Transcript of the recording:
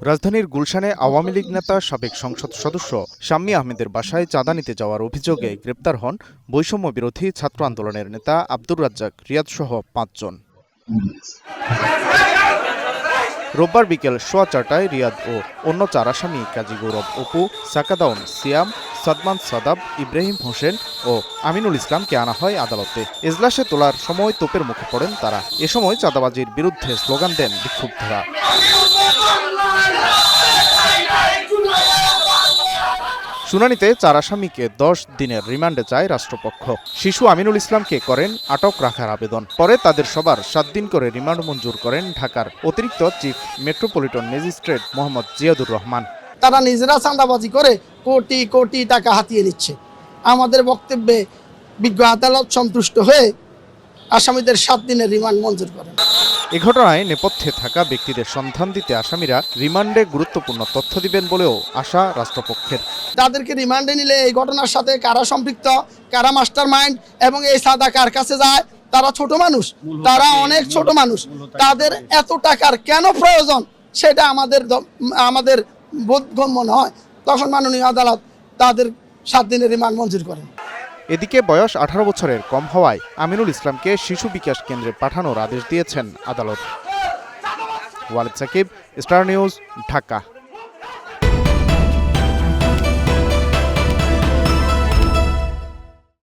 রাজধানীর গুলশানে আওয়ামী লীগ নেতা সাবেক সংসদ সদস্য শাম্মী আহমেদের বাসায় চাঁদা নিতে যাওয়ার অভিযোগে গ্রেপ্তার হন বৈষম্য বিরোধী ছাত্র আন্দোলনের নেতা আব্দুর রাজ্জাক রিয়াদসহ ৫ জন। রোববার বিকেল 4:15টায় রিয়াদ ও অন্য 4 আসামি কাজী গৌরব অপু, সাকাদাউন সিয়াম, সাদমান সাদাব, ইব্রাহিম হোসেন ও আমিনুল ইসলামকে আনা হয় আদালতে। এজলাসে তোলার সময় তোপের মুখে পড়েন তারা। এ সময় চাঁদাবাজির বিরুদ্ধে স্লোগান দেন বিক্ষুব্ধরা। শুনানিতে 4 আসামিকে 10 দিনের রিমান্ডে চায় রাষ্ট্রপক্ষ। শিশু আমিনুল ইসলামকে করেন আটক রাখার আবেদন। পরে তাদের সবার 7 দিন করে রিমান্ড মঞ্জুর করেন ঢাকার অতিরিক্ত chief metropolitan magistrate Mohammad Ziadur Rahman. তারা নিজেরা চাঁদাবাজি করে কোটি কোটি টাকা হাতিয়ে নিচ্ছে। আমাদের বক্তব্যে বিজ্ঞ আদালত সন্তুষ্ট হয়ে আসামিদের 7 দিনের রিমান্ড মঞ্জুর করেন। এ ঘটনায় নেপথ্যে থাকা ব্যক্তিদের সন্ধান দিতে আসামিরা রিমান্ডে গুরুত্বপূর্ণ তথ্য দিবেন বলেও আশা রাষ্ট্রপক্ষের। তাদেরকে রিমান্ডে নিলে এই ঘটনার সাথে কারা সম্পৃক্ত, কারা মাস্টার মাইন্ড এবং এই চাঁদা কার কাছে যায়, তারা ছোট মানুষ, তারা অনেক ছোট মানুষ, তাদের এত টাকার কেন প্রয়োজন সেটা আমাদের বোধগম্য নয়। তখন মাননীয় আদালত তাদের 7 দিনের রিমান্ড মঞ্জুর করেন। এদিকে বয়স 18 বছরের কম হওয়ায় আমিনুল ইসলামকে শিশু বিকাশ কেন্দ্রে পাঠানোর আদেশ দিয়েছেন আদালত। Walid Sakib, star news, Dhaka.